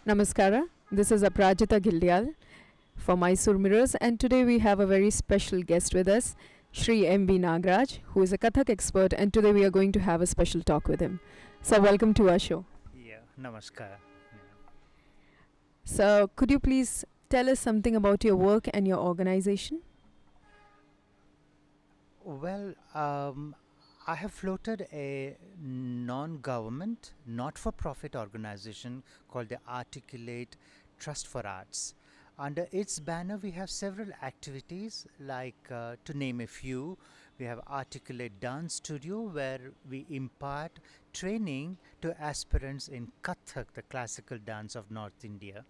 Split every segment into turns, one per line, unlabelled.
Namaskara, this is Aprajita Gildial for Mysuru Mirrors, and today we have a very special guest with us, Shri M.B. Nagaraj, who is a Kathak expert, and today we are going to have a special talk with him. So, welcome to our show.
Yeah, namaskar.
So, could you please tell us something about your work and your organization?
Well, I have floated a non-government, not-for-profit organization called the Articulate Trust for Arts. Under its banner, we have several activities, like to name a few, we have Articulate Dance Studio, where we impart training to aspirants in Kathak, the classical dance of North India.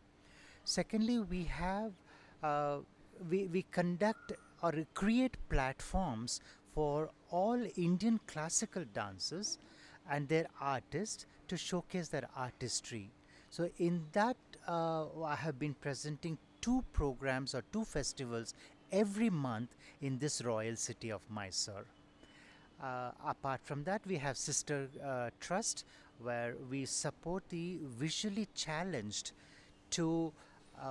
Secondly, we conduct or create platforms for all Indian classical dancers and their artists to showcase their artistry. So in that, I have been presenting two programs or two festivals every month in this royal city of Mysore. Apart from that, we have Sister Trust, where we support the visually challenged to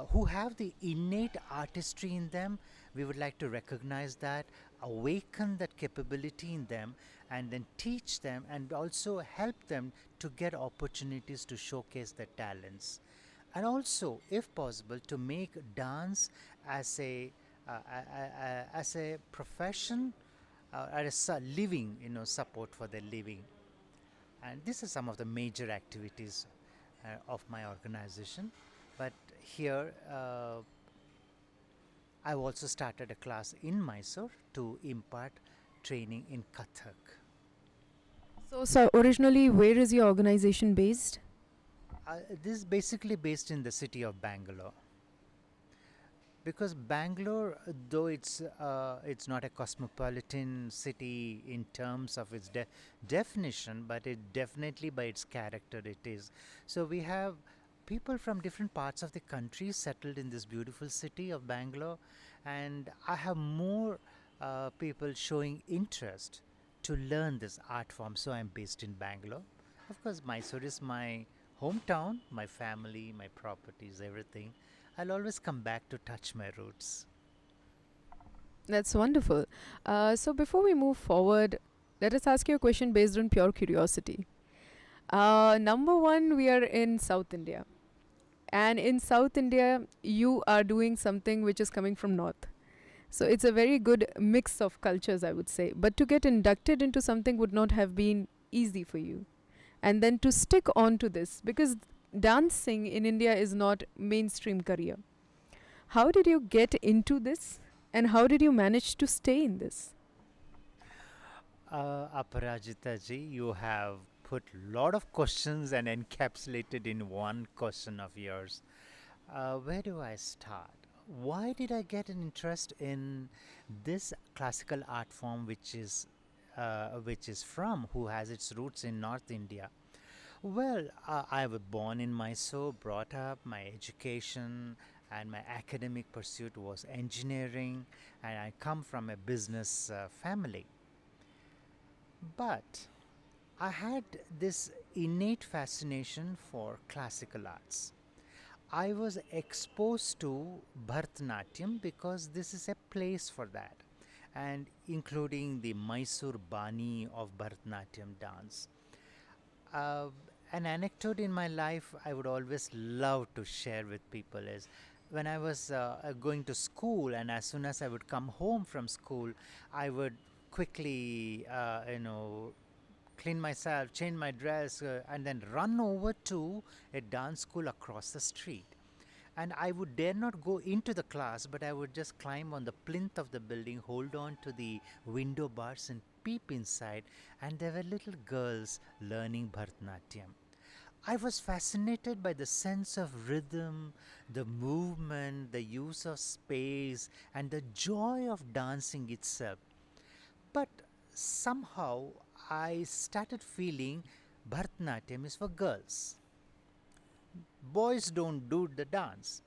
who have the innate artistry in them. We would like to recognize that, awaken that capability in them, and then teach them and also help them to get opportunities to showcase their talents. And also, if possible, to make dance as a profession, as a living, support for their living. And this is some of the major activities of my organization. But here, I've also started a class in Mysore to impart training in Kathak.
So, originally, where is your organization based?
This is basically based in the city of Bangalore. Because Bangalore, though it's not a cosmopolitan city in terms of its definition, but it definitely by its character it is. So we have people from different parts of the country settled in this beautiful city of Bangalore, and I have more people showing interest to learn this art form. So I'm based in Bangalore. Of course, Mysore is my hometown, my family, my properties, everything. I'll always come back to touch my roots.
That's wonderful. So, before we move forward, let us ask you a question based on pure curiosity. Number one, we are in South India. And in South India, you are doing something which is coming from North. So it's a very good mix of cultures, I would say. But to get inducted into something would not have been easy for you. And then to stick on to this, because dancing in India is not mainstream career. How did you get into this? And how did you manage to stay in this?
Aparajita ji, you have put lot of questions and encapsulated in one question of yours. Where do I start? Why did I get an interest in this classical art form, which is from who has its roots in North India? Well, I was born in Mysore, brought up, my education and my academic pursuit was engineering, and I come from a business family. But I had this innate fascination for classical arts. I was exposed to Bharatanatyam because this is a place for that, and including the Mysore Bani of Bharatanatyam dance. Uh, an anecdote in my life I would always love to share with people is when I was going to school, and as soon as I would come home from school, I would quickly, clean myself, change my dress, and then run over to a dance school across the street. And I would dare not go into the class, but I would just climb on the plinth of the building, hold on to the window bars, and peep inside. And there were little girls learning Bharatanatyam. I was fascinated by the sense of rhythm, the movement, the use of space, and the joy of dancing itself. But somehow I started feeling Bharatanatyam is for girls. Boys don't do the dance.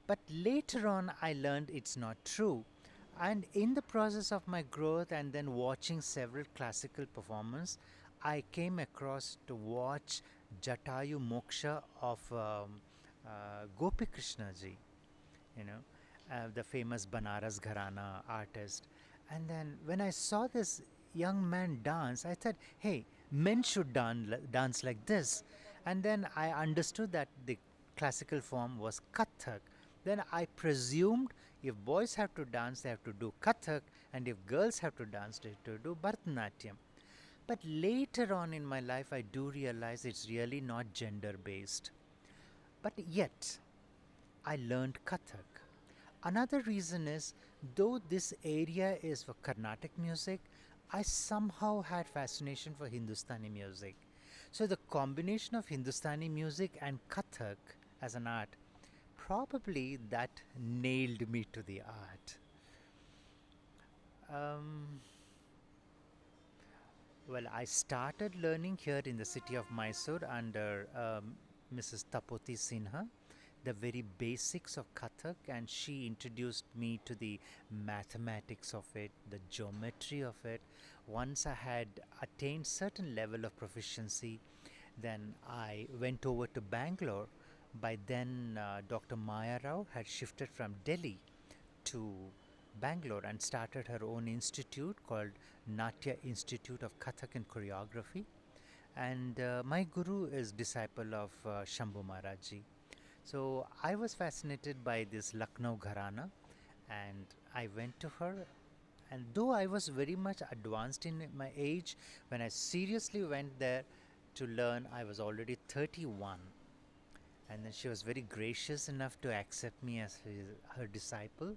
But later on, I learned it's not true. And in the process of my growth and then watching several classical performances, I came across to watch Jatayu Moksha of Gopi Krishna ji, you know, the famous Banaras Gharana artist. And then when I saw this young man dance, I thought, hey, men should dance like this. And then I understood that the classical form was Kathak. Then I presumed if boys have to dance, they have to do Kathak, and if girls have to dance, they have to do Bharatanatyam. But later on in my life, I do realize it's really not gender based. But yet, I learned Kathak. Another reason is, though this area is for Carnatic music, I somehow had fascination for Hindustani music. So the combination of Hindustani music and Kathak as an art, probably that nailed me to the art. Um, well, I started learning here in the city of Mysore under Mrs. Tapoti Sinha, the very basics of Kathak, and she introduced me to the mathematics of it, the geometry of it. Once I had attained certain level of proficiency, then I went over to Bangalore. By then, Dr. Maya Rao had shifted from Delhi to Bangalore and started her own institute called Natya Institute of Kathak and Choreography. And my guru is disciple of Shambhu Maharaji. So I was fascinated by this Lucknow Gharana, and I went to her. And though I was very much advanced in my age, when I seriously went there to learn, I was already 31. And then she was very gracious enough to accept me as her disciple.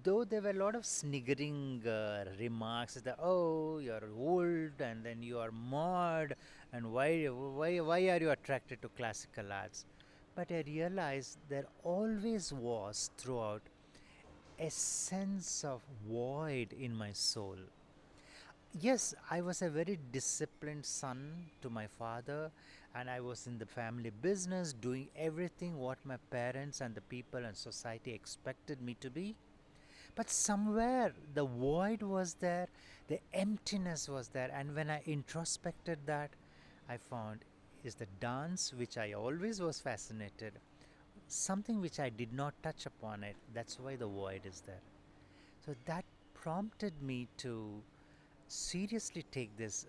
Though there were a lot of sniggering remarks that, oh, you're old and then you are mod, and why are you attracted to classical arts? But I realized there always was throughout a sense of void in my soul. Yes, I was a very disciplined son to my father, and I was in the family business doing everything what my parents and the people and society expected me to be. But somewhere the void was there, the emptiness was there, and when I introspected that, I found is the dance which I always was fascinated, something which I did not touch upon it. That's why the void is there. So that prompted me to seriously take this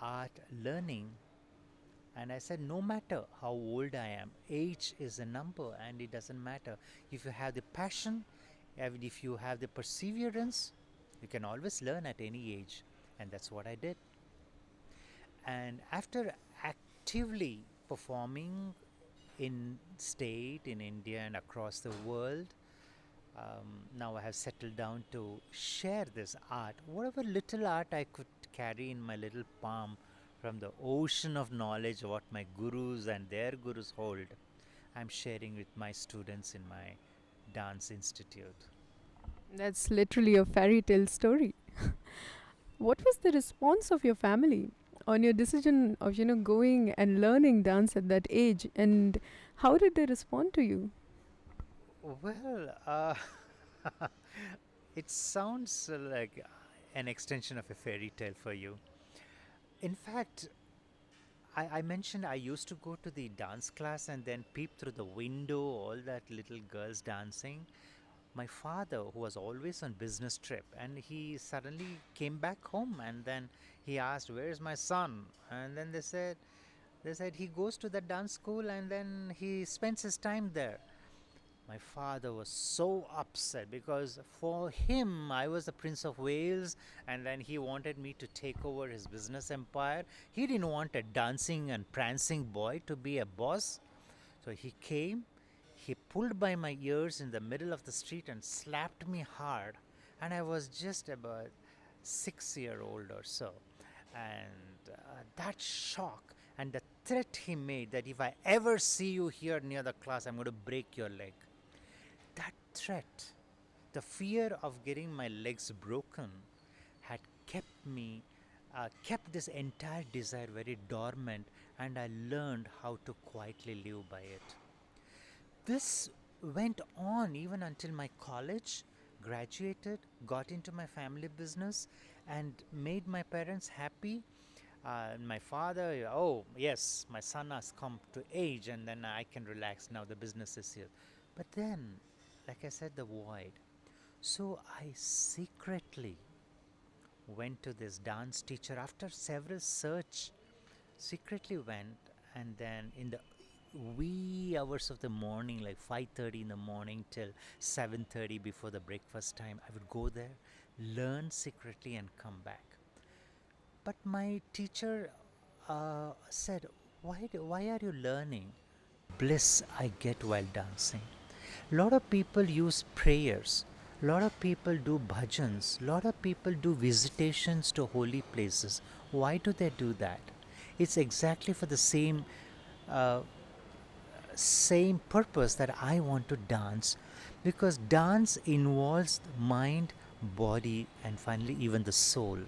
art learning. And I said, no matter how old I am, age is a number and it doesn't matter. If you have the passion, and if you have the perseverance, you can always learn at any age. And that's what I did. And after actively performing in state, in India, and across the world, now I have settled down to share this art, whatever little art I could carry in my little palm from the ocean of knowledge what my gurus and their gurus hold. I'm sharing with my students in my dance institute.
That's literally a fairy tale story. What was the response of your family on your decision of, going and learning dance at that age? And how did they respond to you?
Well, it sounds like an extension of a fairy tale for you. In fact, I mentioned I used to go to the dance class and then peep through the window, all that little girls dancing. My father, who was always on business trip, and he suddenly came back home, and then he asked, "Where is my son?" And then they said he goes to the dance school and then he spends his time there. My father was so upset because for him I was the Prince of Wales, and then he wanted me to take over his business empire. He didn't want a dancing and prancing boy to be a boss. So he came, he pulled by my ears in the middle of the street and slapped me hard. And I was just about 6 year old or so. And that shock and the threat he made that if I ever see you here near the class, I'm going to break your leg. That threat, the fear of getting my legs broken, had kept this entire desire very dormant, and I learned how to quietly live by it. This went on even until my college, graduated, got into my family business, and made my parents happy. My father, oh, yes, my son has come to age and then I can relax. Now the business is here. But then, like I said, the void. So I secretly went to this dance teacher after several search, secretly went, and then in the wee hours of the morning, like 5:30 in the morning till 7:30 before the breakfast time, I would go there, learn secretly and come back. But my teacher said, why are you learning? Bliss I get while dancing. Lot of people use prayers. Lot of people do bhajans. Lot of people do visitations to holy places. Why do they do that? It's exactly for the uh, same purpose that I want to dance, because dance involves mind, body, and finally even the soul.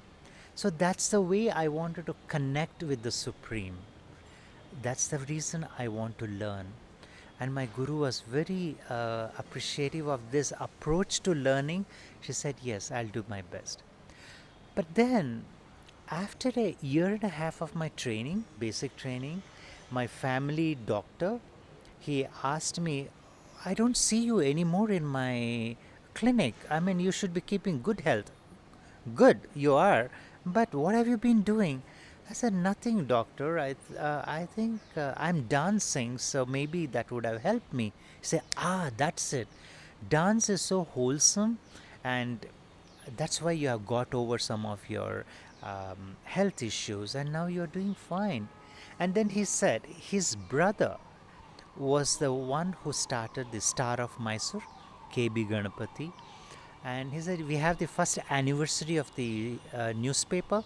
So that's the way I wanted to connect with the Supreme. That's the reason I want to learn. And my guru was very appreciative of this approach to learning. She said, yes, I'll do my best. But then, after a year and a half of my training, basic training, my family doctor, he asked me, I don't see you anymore in my clinic. I mean, you should be keeping good health. Good, you are. But what have you been doing? I said, nothing, doctor. I think I'm dancing, so maybe that would have helped me. He said, that's it. Dance is so wholesome, and that's why you have got over some of your health issues, and now you're doing fine. And then he said his brother was the one who started the Star of Mysore, KB Ganapati. And he said, we have the first anniversary of the newspaper,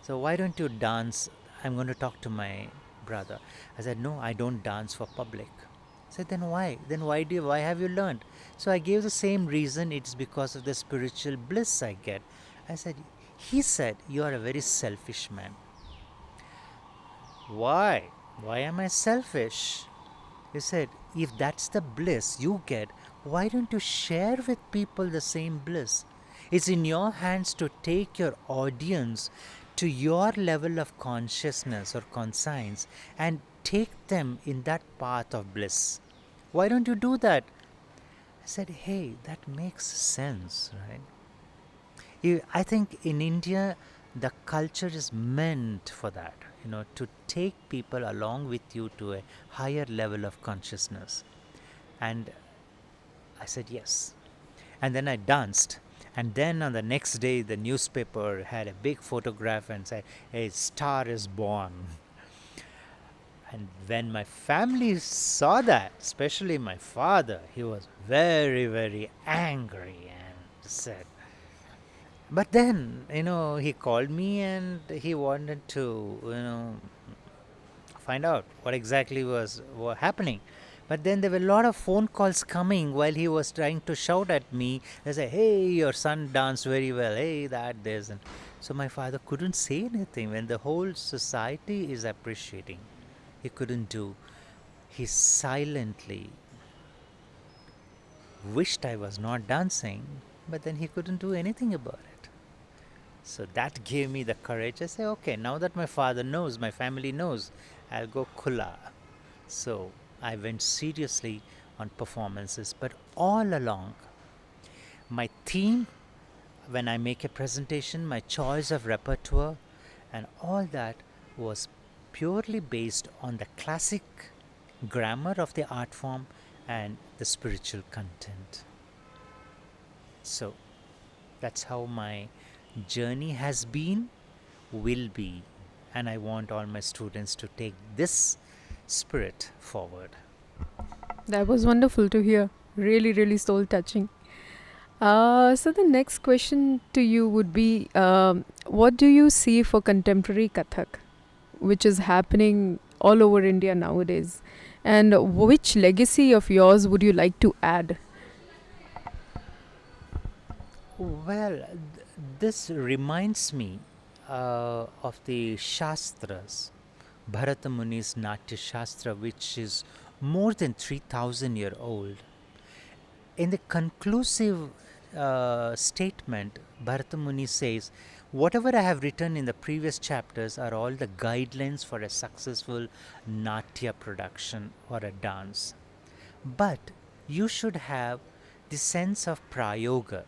so why don't you dance? I'm going to talk to my brother. I said, no, I don't dance for public. I said, then why? Why have you learned? So I gave the same reason. It's because of the spiritual bliss I get. I said, he said, you are a very selfish man. Why? Why am I selfish? He said, if that's the bliss you get, why don't you share with people the same bliss? It's in your hands to take your audience to your level of consciousness or conscience and take them in that path of bliss. Why don't you do that? I said, hey, that makes sense, right? I think in India, the culture is meant for that, to take people along with you to a higher level of consciousness. And I said yes. And then I danced. And then on the next day, the newspaper had a big photograph and said, a star is born. And when my family saw that, especially my father, he was very, very angry and said, but then, he called me and he wanted to, find out what exactly was happening. But then there were a lot of phone calls coming while he was trying to shout at me. They say, hey, your son danced very well. Hey, that, this. And so my father couldn't say anything when the whole society is appreciating. He couldn't do. He silently wished I was not dancing, but then he couldn't do anything about it. So that gave me the courage. I say, okay, now that my father knows, my family knows, I'll go khula. So I went seriously on performances, but all along, my theme when I make a presentation, my choice of repertoire, and all that was purely based on the classic grammar of the art form and the spiritual content. So that's how my journey has been, will be, and I want all my students to take this spirit forward.
That was wonderful to hear. Really, really soul touching. So the next question to you would be, what do you see for contemporary Kathak, which is happening all over India nowadays? And which legacy of yours would you like to add?
Well, this reminds me of the Shastras, Bharata Muni's Natya Shastra, which is more than 3,000 years old. In the conclusive statement, Bharata Muni says, Whatever I have written in the previous chapters are all the guidelines for a successful Natya production or a dance. But you should have the sense of prayoga,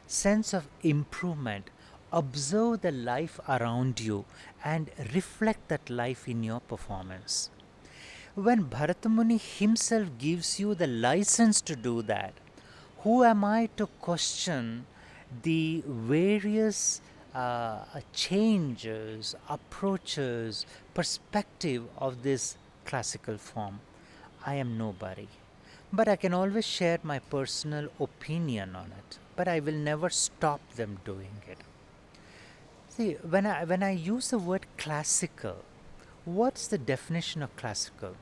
sense of improvement. Observe the life around you and reflect that life in your performance. When Bharatamuni himself gives you the license to do that, who am I to question the various changes, approaches, perspective of this classical form? I am nobody. But I can always share my personal opinion on it. But I will never stop them doing it. See, when I use the word classical, what's the definition of classical?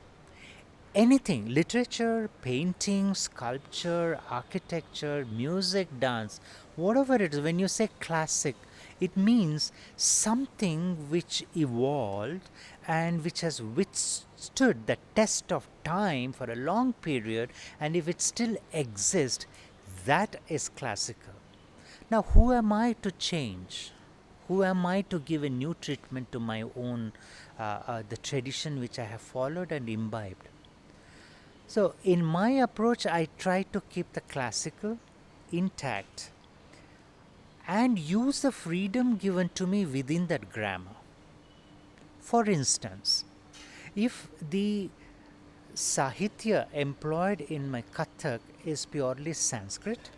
Anything, literature, painting, sculpture, architecture, music, dance, whatever it is, when you say classic, it means something which evolved and which has withstood the test of time for a long period, and if it still exists, that is classical. Now, who am I to change? Who am I to give a new treatment to my own, the tradition which I have followed and imbibed? So, in my approach, I try to keep the classical intact and use the freedom given to me within that grammar. For instance, if the Sahitya employed in my Kathak is purely Sanskrit,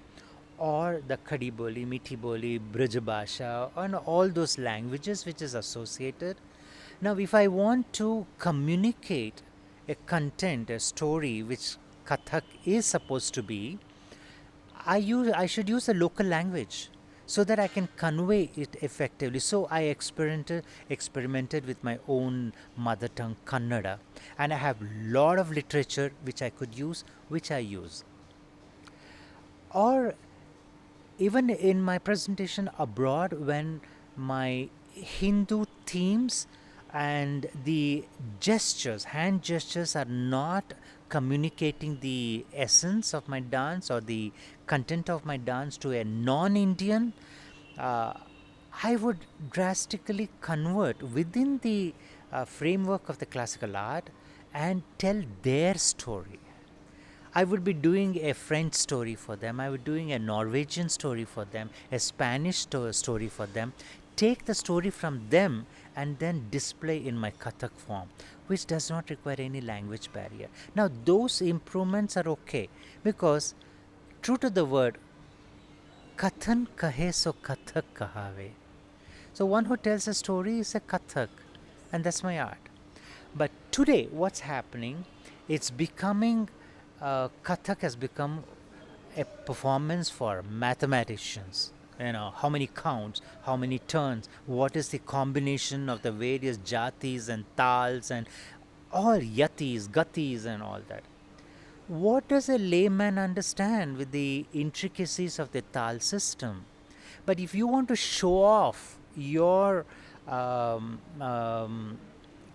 or the Khadi Boli, Mithi Boli, Brajabhasha, and all those languages which is associated. Now, if I want to communicate a content, a story which Kathak is supposed to be, I should use a local language so that I can convey it effectively. So I experimented with my own mother tongue, Kannada, and I have lot of literature which I could use, which I use. Or even in my presentation abroad, when my Hindu themes and the gestures, hand gestures, are not communicating the essence of my dance or the content of my dance to a non-Indian, I would drastically convert within the framework of the classical art and tell their story. I would be doing a French story for them, I would be doing a Norwegian story for them, a Spanish story for them, take the story from them and then display in my Kathak form, which does not require any language barrier. Now, those improvements are okay because, true to the word, Kathan kahe so Kathak kahave. So, one who tells a story is a Kathak, and that's my art. But today, what's happening? It's becoming Kathak has become a performance for mathematicians. You know, how many counts, how many turns, what is the combination of the various jatis and tals and all yatis, gatis and all that. What does a layman understand with the intricacies of the tal system? But if you want to show off your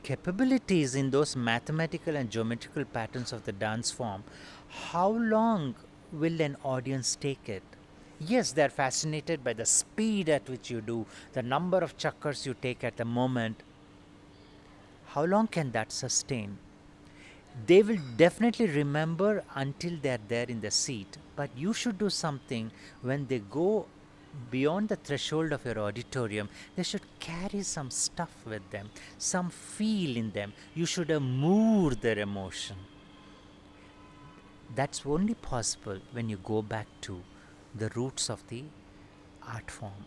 capabilities in those mathematical and geometrical patterns of the dance form, how long will an audience take it? Yes, they are fascinated by the speed at which you do, the number of chakkars you take at the moment. How long can that sustain? They will definitely remember until they are there in the seat, but you should do something when they go beyond the threshold of your auditorium. They should carry some stuff with them, some feel in them. You should have moved their emotion. That's only possible when you go back to the roots of the art form.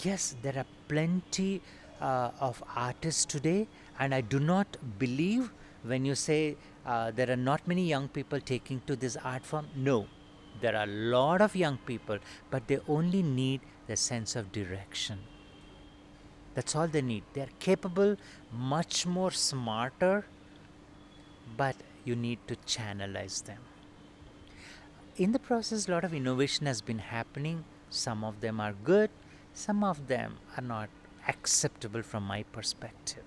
Yes, there are plenty of artists today, and I do not believe when you say there are not many young people taking to this art form. No, there are a lot of young people, but they only need the sense of direction. That's all they need. They are capable, much more smarter, but you need to channelize them. In the process, a lot of innovation has been happening. Some of them are good, some of them are not acceptable from my perspective.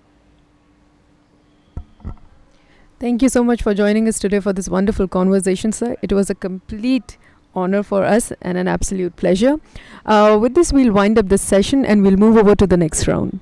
Thank you so much for joining us today for this wonderful conversation, sir. It was a complete honor for us and an absolute pleasure. With this, we'll wind up this session and we'll move over to the next round.